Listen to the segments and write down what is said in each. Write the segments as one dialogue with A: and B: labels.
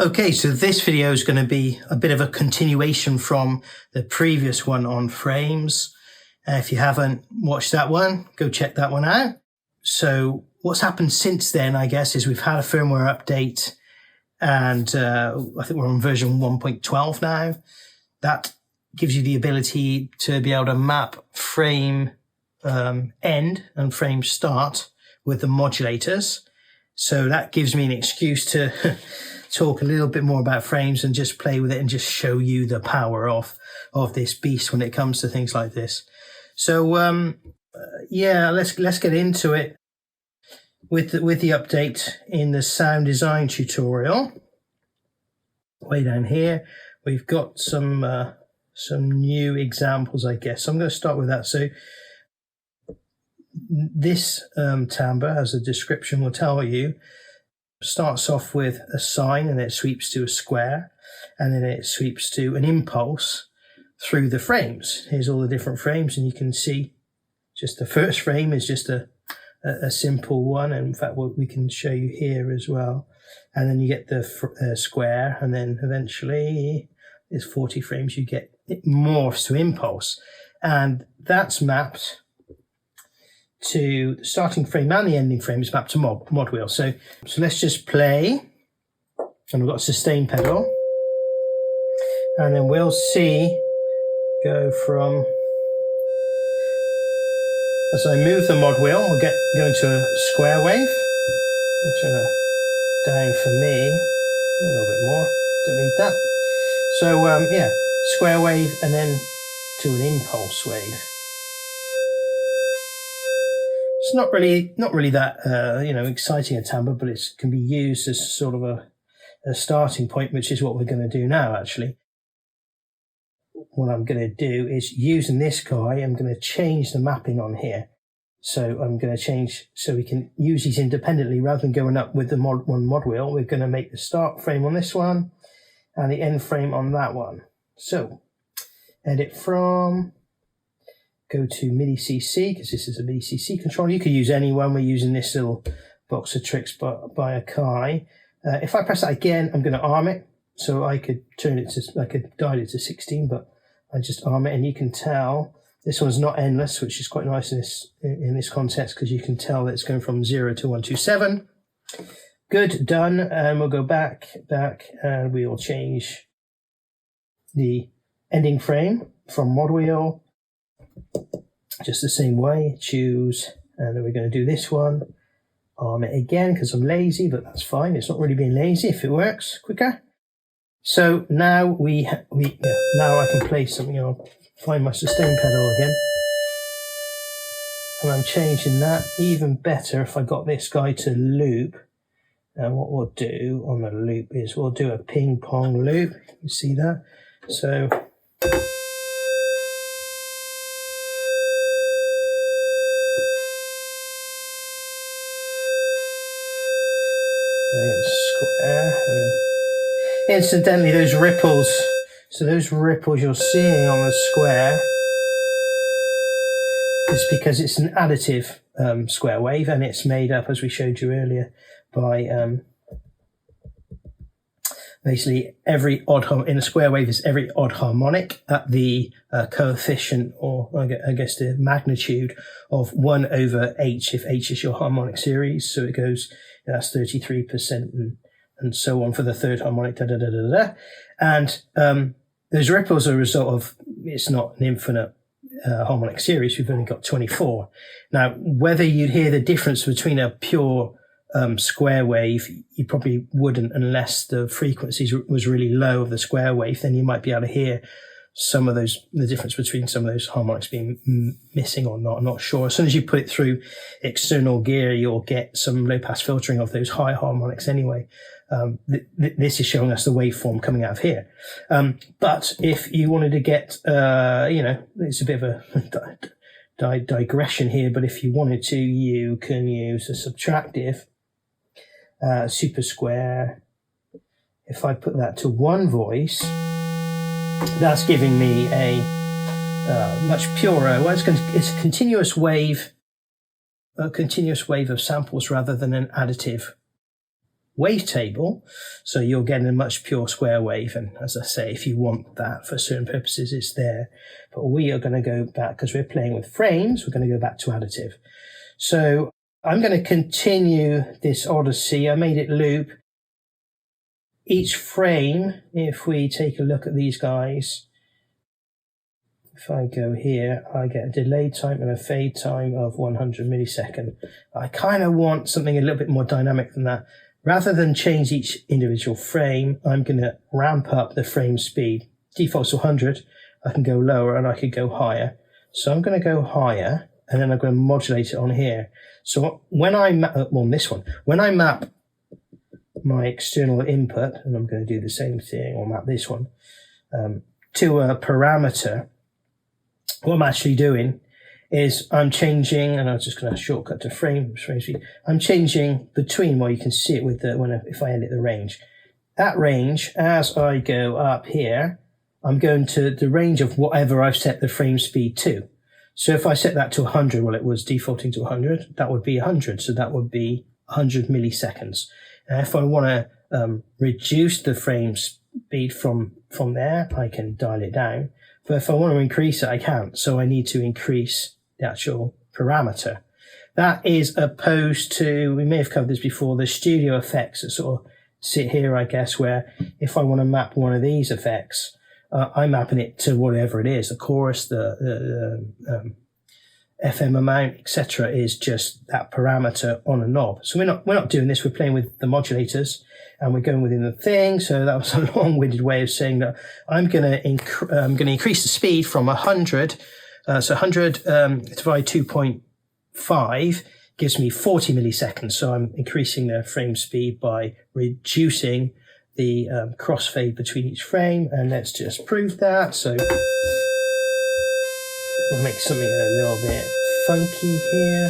A: Okay, so this video is going to be a bit of a continuation from the previous one on frames. If you haven't watched that one, go check that one out. So what's happened since then, I guess, is we've had a firmware update, and I think we're on version 1.12 now. That gives you the ability to be able to map frame end and frame start with the modulators. So that gives me an excuse to talk a little bit more about frames and just play with it and just show you the power of this beast when it comes to things like this. So yeah, let's get into it with the update in the sound design tutorial. Way down here, we've got some new examples, I guess. So I'm going to start with that. So this timbre, as the description will tell you, starts off with a sine, and it sweeps to a square, and then it sweeps to an impulse through the frames. Here's all the different frames, and you can see just the first frame is just a simple one, and in fact what we can show you here as well. And then you get the square, and then eventually there's 40 frames, you get it morphs to impulse, and that's mapped to the starting frame, and the ending frame is mapped to mod wheel. So let's just play, and we've got a sustain pedal, and then we'll see go from, as I move the mod wheel, we'll go into a square wave. I'm trying to down for me a little bit more, don't need that. So yeah, square wave, and then to an impulse wave. It's not really that exciting a timbre, but it can be used as sort of a starting point, which is what we're going to do now. Actually, what I'm going to do is, using this guy, I'm going to change the mapping on here. So I'm going to change so we can use these independently rather than going up with the mod wheel. We're going to make the start frame on this one and the end frame on that one. So edit from. Go to MIDI CC, because this is a MIDI CC controller. You could use any one. We're using this little box of tricks by Akai. If I press that again, I'm going to arm it. So I could I could dial it to 16, but I just arm it, and you can tell this one's not endless, which is quite nice in this context, because you can tell that it's going from 0 to 127. Good, done, and we'll go back, and we will change the ending frame from mod wheel. Just the same way, choose, and then we're going to do this one, arm it again because I'm lazy, but that's fine. It's not really being lazy if it works quicker. So now now I can play something. I'll find my sustain pedal again, and I'm changing that. Even better if I got this guy to loop. And what we'll do on the loop is we'll do a ping pong loop. You see that? So square, and incidentally, those ripples, so those ripples you're seeing on the square is because it's an additive square wave, and it's made up, as we showed you earlier, by basically every odd in a square wave is every odd harmonic at the coefficient, or I guess the magnitude of 1 over h, if h is your harmonic series. So it goes, that's 33%, and so on for the third harmonic, and those ripples are a result of, it's not an infinite harmonic series, we've only got 24. Now, whether you'd hear the difference between a pure square wave, you probably wouldn't, unless the frequencies was really low of the square wave. Then you might be able to hear some of those, the difference between some of those harmonics being missing or not. I'm not sure. As soon as you put it through external gear, you'll get some low pass filtering of those high harmonics anyway. This is showing us the waveform coming out of here. But if you wanted to get, it's a bit of a digression here, but if you wanted to, you can use a subtractive super square. If I put that to one voice, that's giving me a much purer, well, it's a continuous wave of samples rather than an additive wavetable, so you're getting a much pure square wave. And as I say, if you want that for certain purposes, it's there. But we are going to go back, because we're playing with frames, we're going to go back to additive. So I'm going to continue this odyssey. I made it loop. Each frame, if we take a look at these guys, if I go here, I get a delay time and a fade time of 100 millisecond. I kind of want something a little bit more dynamic than that. Rather than change each individual frame, I'm going to ramp up the frame speed. Default's to 100. I can go lower and I could go higher. So I'm going to go higher, and then I'm going to modulate it on here. So when I map, on this one, when I map my external input, and I'm going to do the same thing, or map this one, to a parameter, what I'm actually doing is I'm changing, and I'm just going to shortcut to frame speed. I'm changing between, well, you can see it with the, if I edit the range. That range, as I go up here, I'm going to the range of whatever I've set the frame speed to. So if I set that to 100, well, it was defaulting to 100, that would be 100. So that would be 100 milliseconds. And if I want to reduce the frame speed from there, I can dial it down. But if I want to increase it, I can't. So I need to increase the actual parameter. That is opposed to, we may have covered this before, the studio effects that sort of sit here, I guess, where if I want to map one of these effects, I'm mapping it to whatever it is. The chorus, the FM amount, etc., is just that parameter on a knob. So we're not doing this. We're playing with the modulators, and we're going within the thing. So that was a long-winded way of saying that I'm going to increase the speed from 100. So 100 divided 2.5 gives me 40 milliseconds. So I'm increasing the frame speed by reducing the crossfade between each frame, and let's just prove that. So we'll make something a little bit funky here.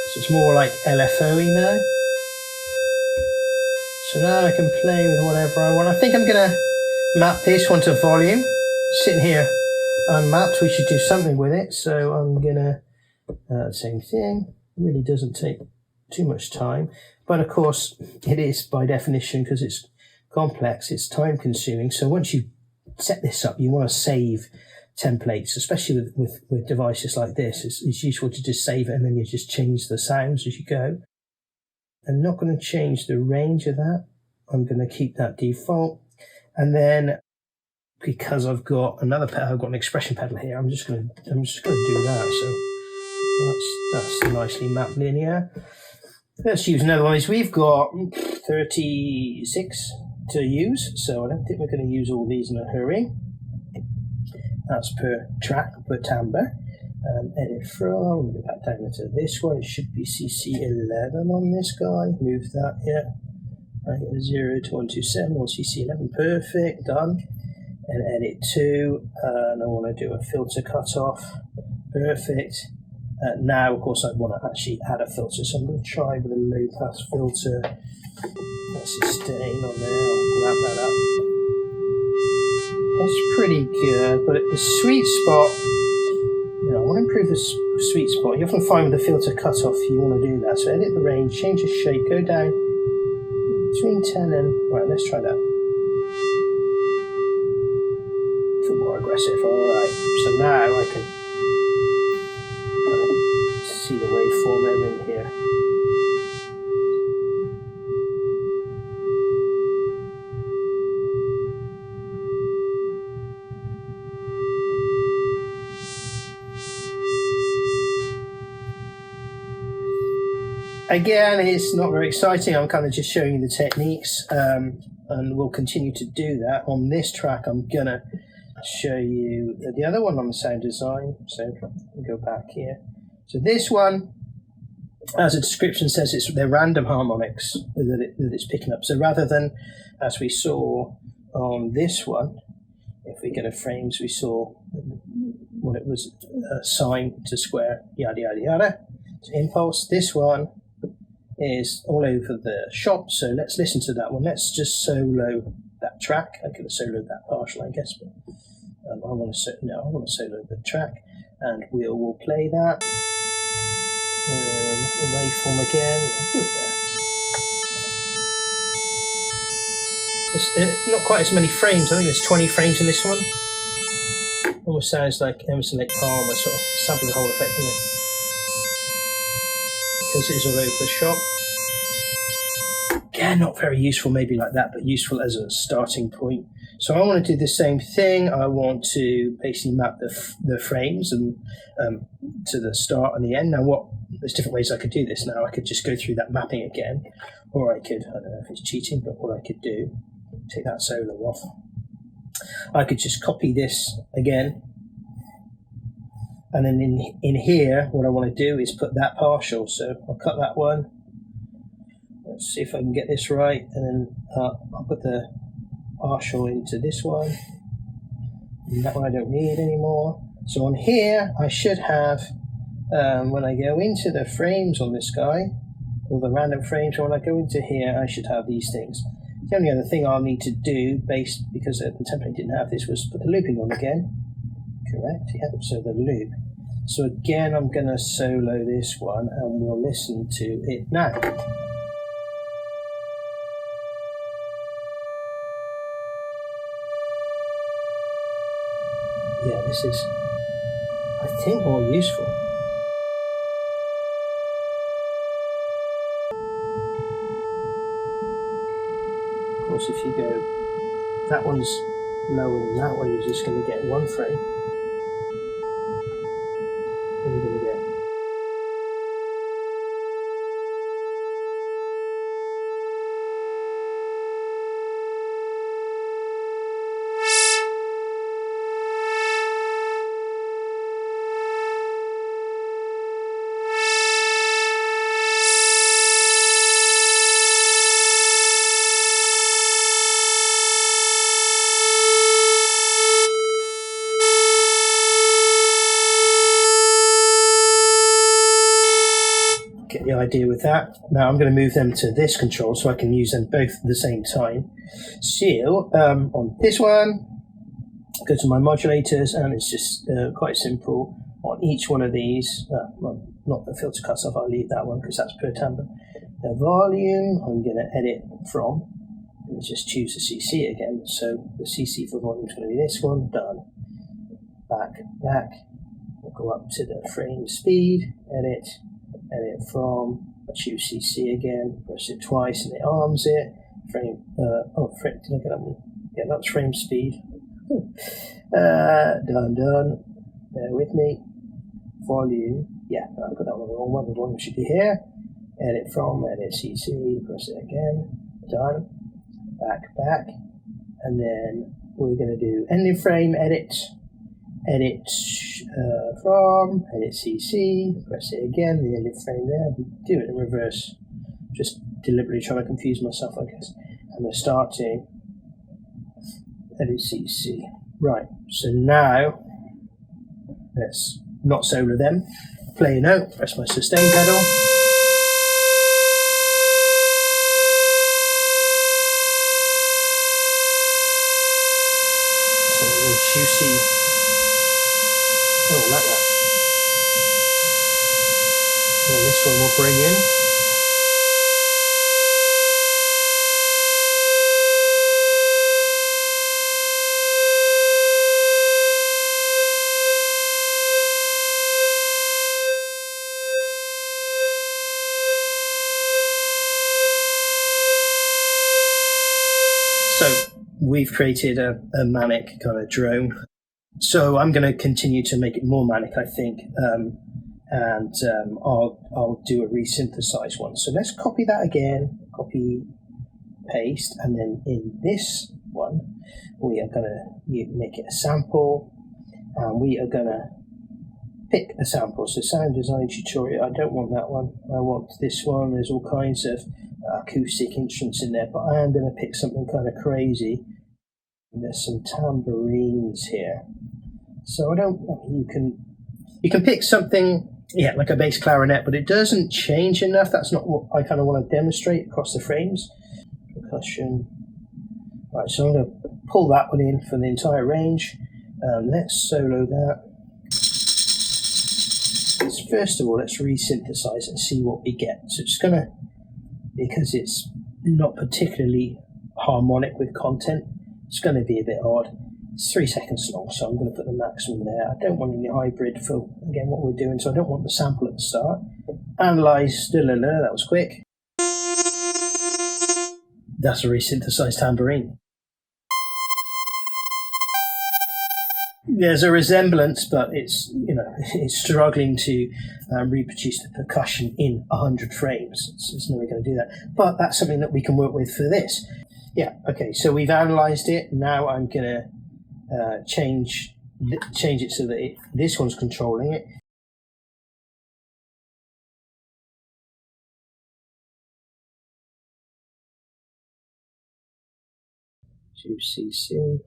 A: So it's more like LFO-y now. So now I can play with whatever I want. I think I'm going to map this one to volume. Sitting here unmapped, we should do something with it. So I'm going to, same thing. It really doesn't take too much time. But of course, it is by definition, because it's complex, it's time consuming. So once you set this up, you want to save templates, especially with devices like this. It's useful to just save it, and then you just change the sounds as you go. I'm not going to change the range of that. I'm going to keep that default. And then because I've got another pedal, I've got an expression pedal here, I'm just going to do that. So that's nicely mapped linear. Let's use another one. We've got 36 to use, so I don't think we're going to use all these in a hurry. That's per track, per timbre. Edit from, we'll go back down to this one. It should be CC11 on this guy. Move that, yeah. Right, 0 to 127 on CC11. Perfect, done. And edit 2, and I want to do a filter cutoff. Perfect. Now, of course, I want to actually add a filter, so I'm going to try with a low pass filter. Let's sustain on there. I'll grab that up. That's pretty good, but the sweet spot, I want to improve the sweet spot. You often find with the filter cutoff, you want to do that. So edit the range, change the shape, go down between 10 and, right, let's try that. Feel more aggressive, alright. So now I can see the waveform in here. Again, it's not very exciting. I'm kind of just showing you the techniques, and we'll continue to do that. On this track, I'm going to show you the other one on the sound design. So we'll go back here. So this one, as the description says, they're random harmonics that it's picking up. So rather than, as we saw on this one, if we go to frames, we saw what it was, sine to square, yada, yada, yada, to impulse. This one is all over the shop, so let's listen to that one. Let's just solo that track. I could have soloed that partial, I guess, but I want to solo the track, and we'll play that. Waveform again. I'll do it there. It's not quite as many frames. I think there's 20 frames in this one. Almost sounds like Emerson Lake Palmer sort of sample the whole effect, doesn't it? Because it is all over the shop. Again, not very useful maybe like that, but useful as a starting point. So I want to do the same thing. I want to basically map the frames and to the start and the end. Now there's different ways I could do this now. I could just go through that mapping again, or I could, I don't know if it's cheating, but what I could do, take that solo off. I could just copy this again. And then in here, what I want to do is put that partial. So I'll cut that one. Let's see if I can get this right. And then I'll put the partial into this one. And that one I don't need anymore. So on here, I should have, when I go into the frames on this guy, or the random frames, when I go into here, I should have these things. The only other thing I'll need to do, because the template didn't have this, was put the looping on again. Correct, yeah, so the loop. So again, I'm going to solo this one and we'll listen to it now. Yeah, this is, I think, more useful. Of course, if you go, that one's lower than that one, you're just going to get one frame. What are we going to get? Get the idea with that. Now I'm going to move them to this control so I can use them both at the same time. So on this one, go to my modulators, and it's just quite simple. On each one of these, well, not the filter cuts off, I'll leave that one because that's per timbre. The volume, I'm going to edit from, and just choose the CC again. So the CC for volume is going to be this one, done. Back, we'll go up to the frame speed, edit from, I choose CC again, press it twice and it arms it. Frame, did I get that one? Yeah, that's frame speed. Done. Bear with me. Volume, yeah, I got that one wrong. The volume should be here. Edit from, edit CC, press it again. Done. Back, and then we're going to do ending frame, edit from, edit CC, press it again, the edit frame there, do it in reverse, just deliberately trying to confuse myself, I guess. And we're starting, edit CC. Right, so now, let's not solo them, play a note, press my sustain pedal. So a little juicy. Oh, I like that. And this one we'll bring in. So we've created a manic kind of drone. So I'm going to continue to make it more manic, I think, and I'll do a resynthesized one. So let's copy that again, copy, paste, and then in this one, we are going to make it a sample, and we are going to pick a sample. So sound design tutorial, I don't want that one, I want this one. There's all kinds of acoustic instruments in there, but I am going to pick something kind of crazy. And there's some tambourines here. So you can pick something, yeah, like a bass clarinet, but it doesn't change enough. That's not what I kind of want to demonstrate across the frames. Percussion. Right, so I'm going to pull that one in for the entire range. Let's solo that. First of all, let's resynthesize and see what we get. So it's going to, because it's not particularly harmonic with content, it's going to be a bit odd. It's 3 seconds long, so I'm going to put the maximum there. I don't want any hybrid for, again, what we're doing, so I don't want the sample at the start. Analyze, that was quick. That's a resynthesized tambourine. There's a resemblance, but it's, you know, it's struggling to reproduce the percussion in 100 frames. It's never going to do that. But that's something that we can work with for this. Yeah, okay, so we've analyzed it. Now I'm going to change it so that this one's controlling it. CC.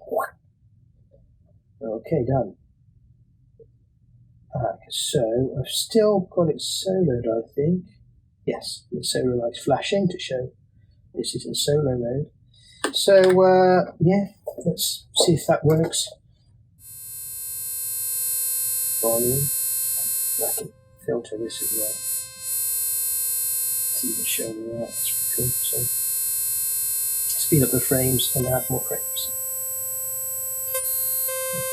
A: Okay, done. So I've still got it soloed, I think. Yes, the solo light's flashing to show this is in solo mode. So yeah, let's see if that works. Volume. I can filter this as well. It's even showing me that. That's pretty cool. So speed up the frames and add more frames.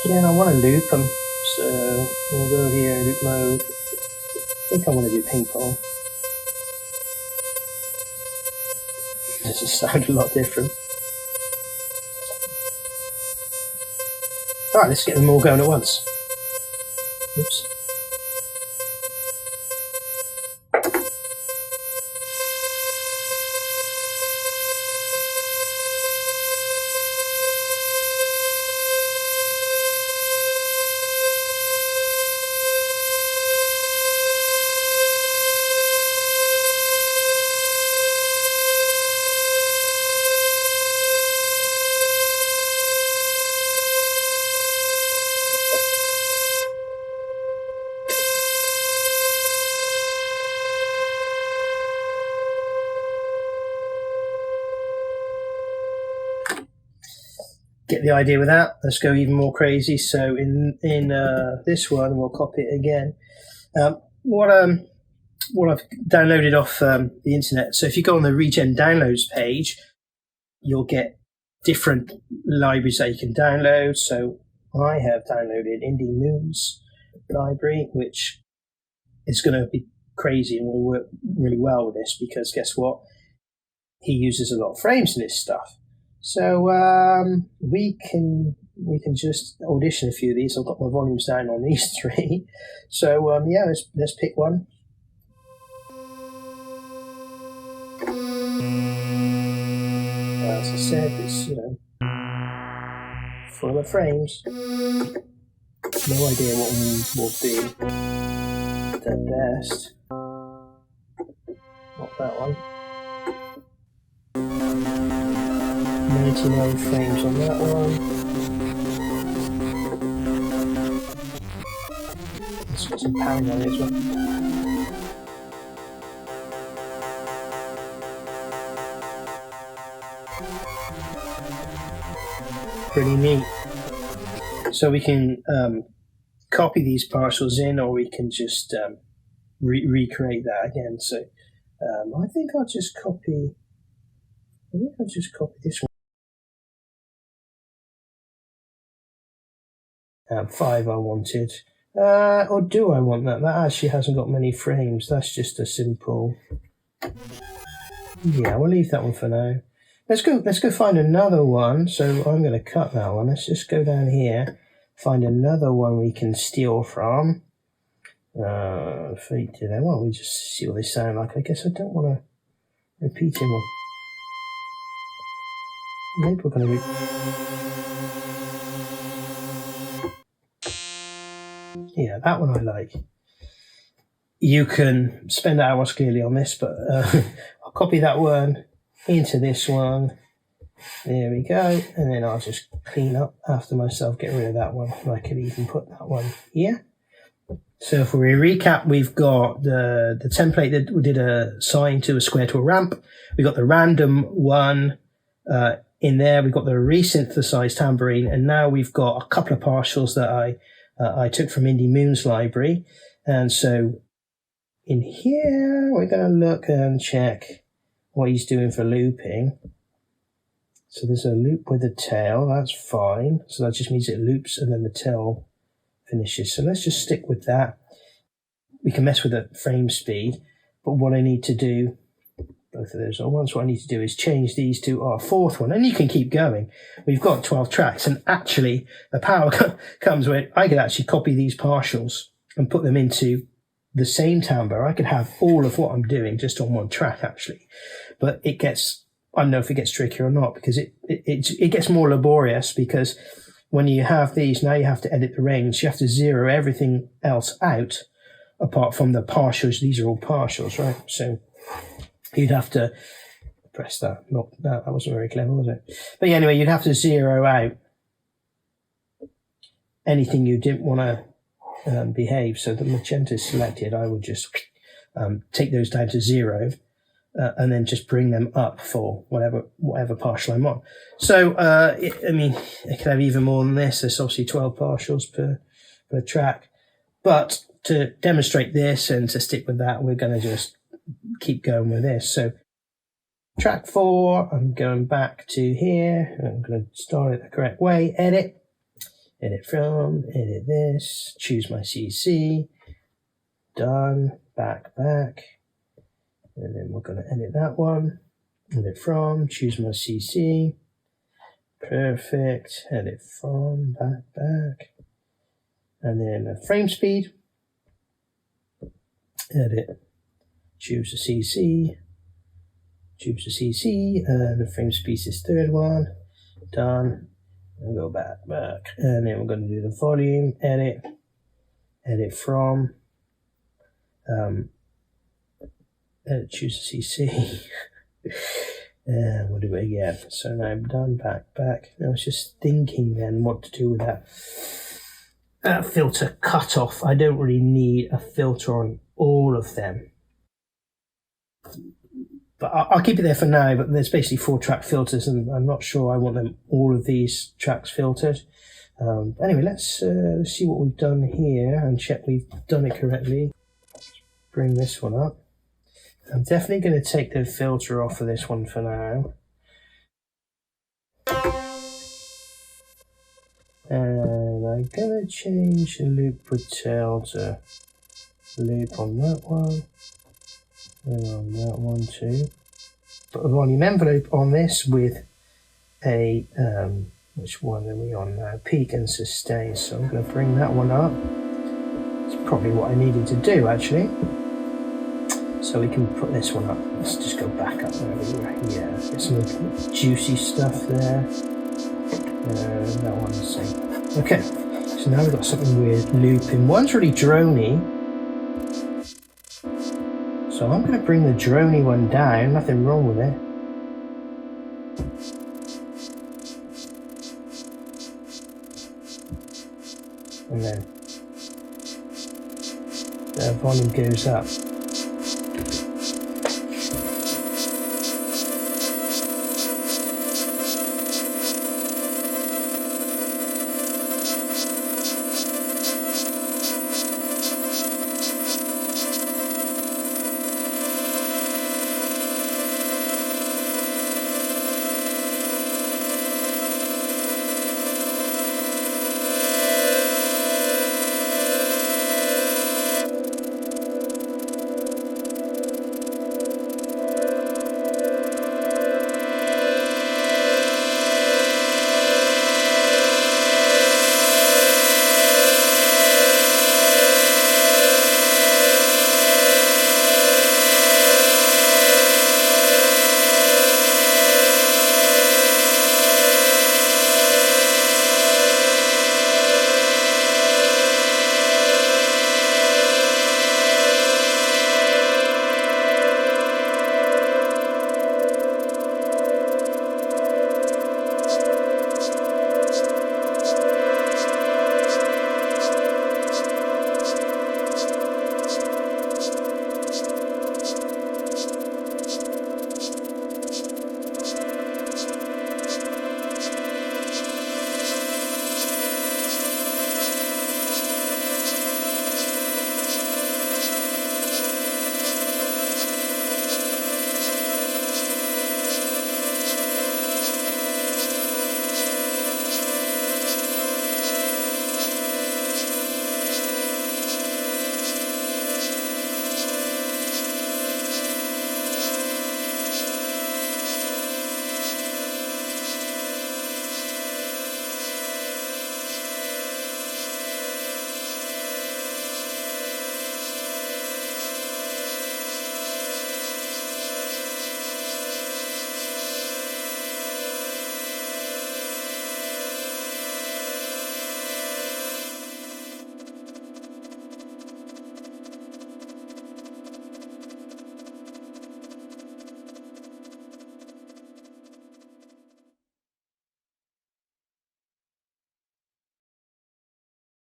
A: Again, I want to loop them, so we'll go here, loop mode. I think I want to do ping pong. This will sound a lot different. Alright, let's get them all going at once. Oops. Get the idea with that. Let's go even more crazy. So in this one, we'll copy it again. What I've downloaded off the internet. So if you go on the Regen downloads page, you'll get different libraries that you can download. So I have downloaded Indie Moon's library, which is going to be crazy and will work really well with this, because guess what? He uses a lot of frames in his stuff. So we can just audition a few of these. I've got my volumes down on these three. So yeah, let's pick one. As I said, it's, you know, full of frames. No idea what one will be the best. Not that one. 99 frames on that one. Let's get some pound on it as well. Pretty neat. So we can copy these parcels in, or we can just recreate that again. So I think I'll just copy this one. 5 I wanted. Or do I want that? That actually hasn't got many frames. That's just a simple... Yeah, we'll leave that one for now. Let's go find another one. So I'm going to cut that one. Let's just go down here, find another one we can steal from. Why don't we just see what they sound like? I guess I don't want to repeat him. Maybe we're going to... Yeah, that one I like. You can spend hours clearly on this, but I'll copy that one into this one. There we go. And then I'll just clean up after myself, get rid of that one. I could even put that one here. So if we recap, we've got the template that we did a sine to a square to a ramp. We got the random one in there. We've got the resynthesized tambourine, and now we've got a couple of partials that I took from Indie Moon's library. And so in here, we're going to look and check what he's doing for looping. So there's a loop with a tail, that's fine. So that just means it loops and then the tail finishes. So let's just stick with that. We can mess with the frame speed, but what I need to do, both of those at once, what I need to do is change these to our fourth one, and you can keep going. We've got 12 tracks, and actually the power comes where I could actually copy these partials and put them into the same timbre. I could have all of what I'm doing just on one track actually, but it gets, I don't know if it gets trickier or not, because it gets more laborious, because when you have these, now you have to edit the range, you have to zero everything else out apart from the partials. These are all partials, right? So you'd have to press that. Not that wasn't very clever, was it? But yeah, anyway, you'd have to zero out anything you didn't want to behave. So the magenta is selected. I would just take those down to 0 and then just bring them up for whatever partial I'm on. So I mean, it could have even more than this. There's obviously 12 partials per track. But to demonstrate this and to stick with that, we're going to just keep going with this. So track 4, I'm going back to here. I'm going to start it the correct way. Edit from, edit this, choose my CC, done, back, and then we're going to edit that one, edit from, choose my CC, perfect, edit from, back, and then a frame speed, edit, choose the CC, and the frame speed is third one, done, and go back, and then we're going to do the volume, edit from, choose the CC, and we'll do it again. So now I'm done, back. Now I was just thinking then what to do with that filter cutoff. I don't really need a filter on all of them, but I'll keep it there for now. But there's basically 4 track filters, and I'm not sure I want them all of these tracks filtered. Anyway, let's see what we've done here and check we've done it correctly. Bring this one up. I'm definitely going to take the filter off of this one for now. And I'm going to change the loop with tail to loop on that one. And on that one too. Put a volume envelope on this with a, which one are we on now? Peak and sustain. So I'm going to bring that one up. It's probably what I needed to do actually. So we can put this one up. Let's just go back up there. Yeah, get some juicy stuff there. That one's the same. Okay, so now we've got something weird looping. One's really drony. So I'm going to bring the drony one down. Nothing wrong with it. And then the volume goes up.